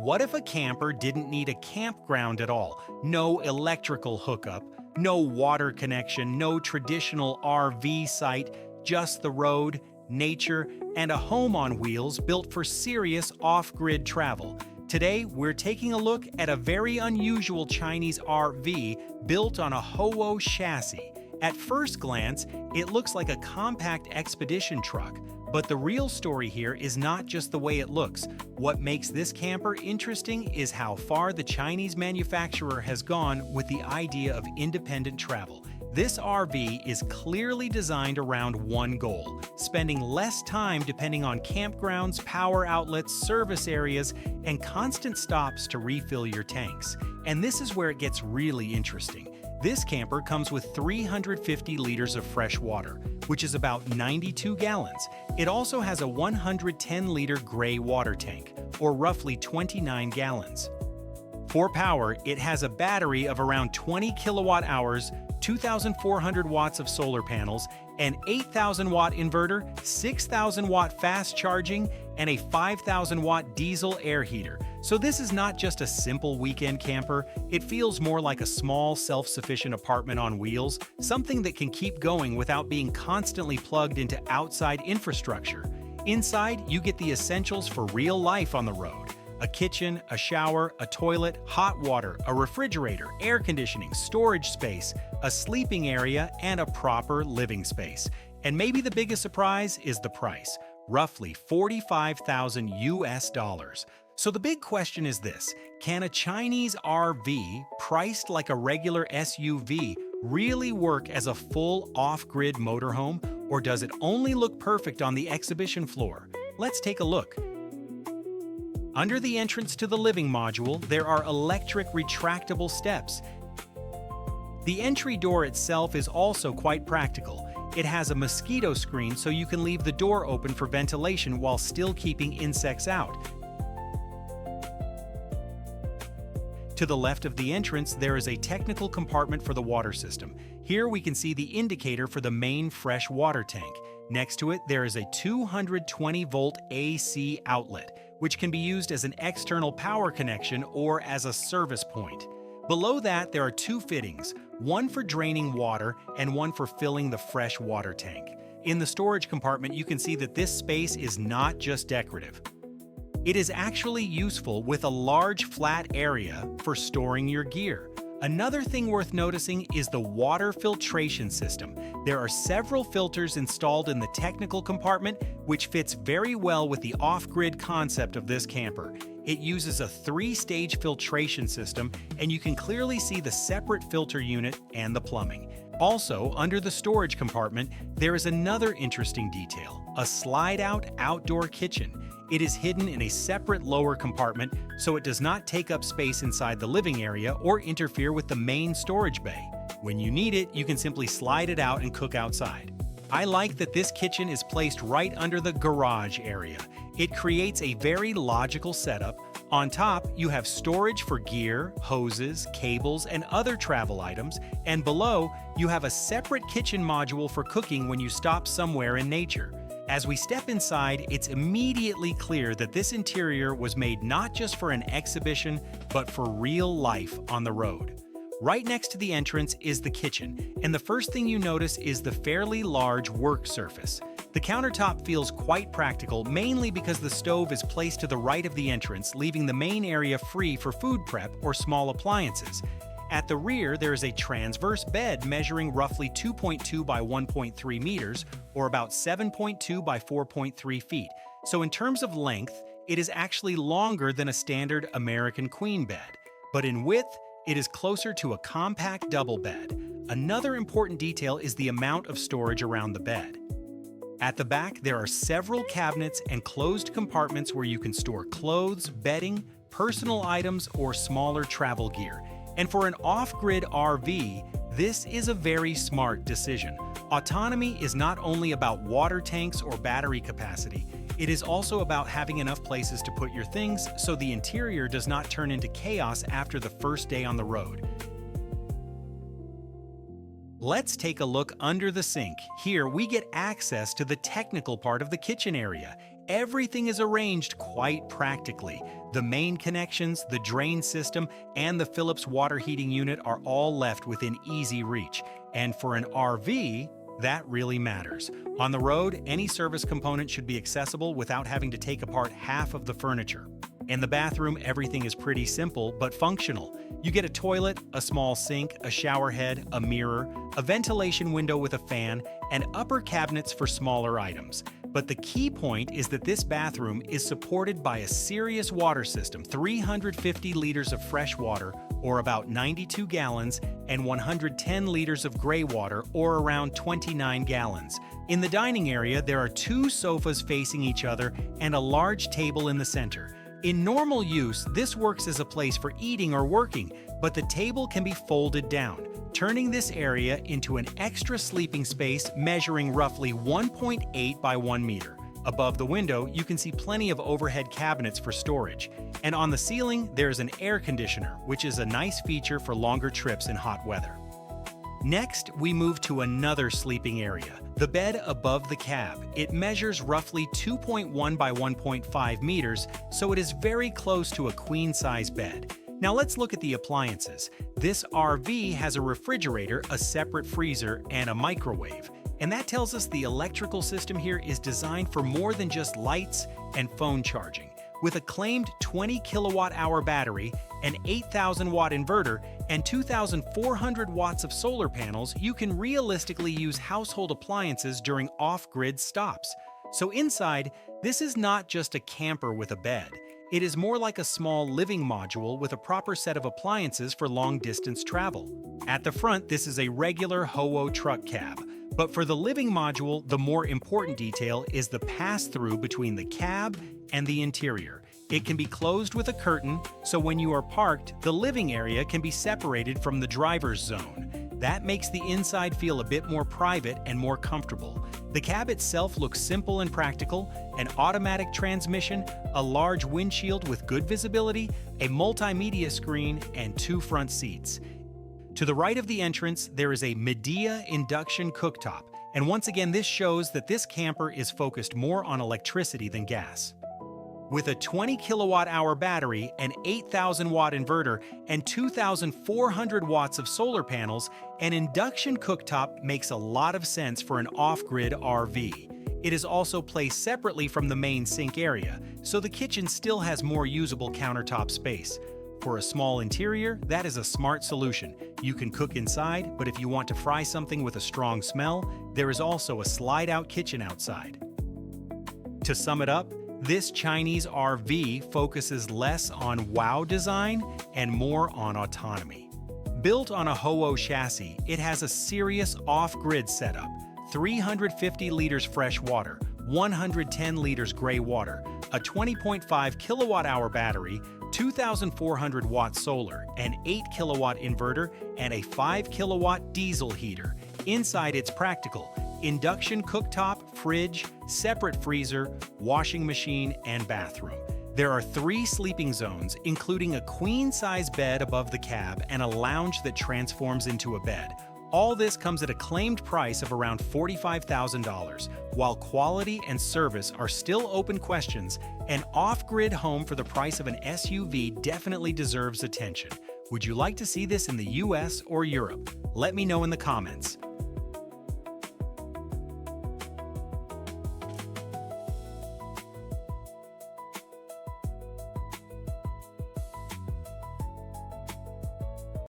What if a camper didn't need a campground at all? No electrical hookup, no water connection, no traditional RV site, just the road, nature, and a home on wheels built for serious off-grid travel. Today, we're taking a look at a very unusual Chinese RV built on a HOWO chassis. At first glance, it looks like a compact expedition truck, but the real story here is not just the way it looks. What makes this camper interesting is how far the Chinese manufacturer has gone with the idea of independent travel. This RV is clearly designed around one goal: spending less time depending on campgrounds, power outlets, service areas, and constant stops to refill your tanks. And this is where it gets really interesting. This camper comes with 350 liters of fresh water, which is about 92 gallons. It also has a 110-liter gray water tank, or roughly 29 gallons. For power, it has a battery of around 20 kilowatt hours, 2,400 watts of solar panels, an 8,000-watt inverter, 6,000-watt fast charging, and a 5,000-watt diesel air heater. So this is not just a simple weekend camper, it feels more like a small, self-sufficient apartment on wheels, something that can keep going without being constantly plugged into outside infrastructure. Inside, you get the essentials for real life on the road: a kitchen, a shower, a toilet, hot water, a refrigerator, air conditioning, storage space, a sleeping area, and a proper living space. And maybe the biggest surprise is the price, roughly $45,000 US. So the big question is this: can a Chinese RV priced like a regular SUV really work as a full off-grid motorhome, or does it only look perfect on the exhibition floor? Let's take a look. Under the entrance to the living module, there are electric retractable steps. The entry door itself is also quite practical. It has a mosquito screen so you can leave the door open for ventilation while still keeping insects out. To the left of the entrance, there is a technical compartment for the water system. Here we can see the indicator for the main fresh water tank. Next to it, there is a 220-volt AC outlet, which can be used as an external power connection or as a service point. Below that, there are two fittings, one for draining water and one for filling the fresh water tank. In the storage compartment, you can see that this space is not just decorative. It is actually useful with a large flat area for storing your gear. Another thing worth noticing is the water filtration system. There are several filters installed in the technical compartment, which fits very well with the off-grid concept of this camper. It uses a 3-stage filtration system, and you can clearly see the separate filter unit and the plumbing. Also, under the storage compartment, there is another interesting detail: a slide-out outdoor kitchen. It is hidden in a separate lower compartment, so it does not take up space inside the living area or interfere with the main storage bay. When you need it, you can simply slide it out and cook outside. I like that this kitchen is placed right under the garage area. It creates a very logical setup. On top, you have storage for gear, hoses, cables, and other travel items, and below, you have a separate kitchen module for cooking when you stop somewhere in nature. As we step inside, it's immediately clear that this interior was made not just for an exhibition, but for real life on the road. Right next to the entrance is the kitchen, and the first thing you notice is the fairly large work surface. The countertop feels quite practical, mainly because the stove is placed to the right of the entrance, leaving the main area free for food prep or small appliances. At the rear, there is a transverse bed measuring roughly 2.2 by 1.3 meters, or about 7.2 by 4.3 feet. So in terms of length, it is actually longer than a standard American queen bed. But in width, it is closer to a compact double bed. Another important detail is the amount of storage around the bed. At the back, there are several cabinets and closed compartments where you can store clothes, bedding, personal items, or smaller travel gear. And for an off-grid RV, this is a very smart decision. Autonomy is not only about water tanks or battery capacity, it is also about having enough places to put your things so the interior does not turn into chaos after the first day on the road. Let's take a look under the sink. Here we get access to the technical part of the kitchen area. Everything is arranged quite practically. The main connections, the drain system, and the Philips water heating unit are all left within easy reach. And for an RV, that really matters. On the road, any service component should be accessible without having to take apart half of the furniture. In the bathroom, everything is pretty simple but functional. You get a toilet, a small sink, a shower head, a mirror, a ventilation window with a fan, and upper cabinets for smaller items. But the key point is that this bathroom is supported by a serious water system, 350 liters of fresh water, or about 92 gallons, and 110 liters of gray water, or around 29 gallons. In the dining area, there are 2 sofas facing each other and a large table in the center. In normal use, this works as a place for eating or working, but the table can be folded down, turning this area into an extra sleeping space measuring roughly 1.8 by 1 meter. Above the window, you can see plenty of overhead cabinets for storage. And on the ceiling, there's an air conditioner, which is a nice feature for longer trips in hot weather. Next, we move to another sleeping area, the bed above the cab. It measures roughly 2.1 by 1.5 meters, so it is very close to a queen-size bed. Now let's look at the appliances. This RV has a refrigerator, a separate freezer, and a microwave. And that tells us the electrical system here is designed for more than just lights and phone charging. With a claimed 20 kilowatt-hour battery, an 8,000-watt inverter, and 2,400 watts of solar panels, you can realistically use household appliances during off-grid stops. So inside, this is not just a camper with a bed. It is more like a small living module with a proper set of appliances for long-distance travel. At the front, this is a regular HOWO truck cab. But for the living module, the more important detail is the pass-through between the cab and the interior. It can be closed with a curtain, so when you are parked, the living area can be separated from the driver's zone. That makes the inside feel a bit more private and more comfortable. The cab itself looks simple and practical: an automatic transmission, a large windshield with good visibility, a multimedia screen, and 2 front seats. To the right of the entrance, there is a Medea induction cooktop, and once again this shows that this camper is focused more on electricity than gas. With a 20 kilowatt-hour battery, an 8,000-watt inverter, and 2,400 watts of solar panels, an induction cooktop makes a lot of sense for an off-grid RV. It is also placed separately from the main sink area, so the kitchen still has more usable countertop space. For a small interior, that is a smart solution. You can cook inside, but if you want to fry something with a strong smell, there is also a slide-out kitchen outside. To sum it up, this Chinese RV focuses less on wow design and more on autonomy. Built on a HOWO chassis, it has a serious off-grid setup: 350 liters fresh water, 110 liters gray water, a 20.5 kilowatt-hour battery, 2,400 watt solar, an 8 kilowatt inverter, and a 5 kilowatt diesel heater. Inside, it's practical: induction cooktop, fridge, separate freezer, washing machine, and bathroom. There are 3 sleeping zones, including a queen-size bed above the cab and a lounge that transforms into a bed. All this comes at a claimed price of around $45,000. While quality and service are still open questions, an off-grid home for the price of an SUV definitely deserves attention. Would you like to see this in the US or Europe? Let me know in the comments.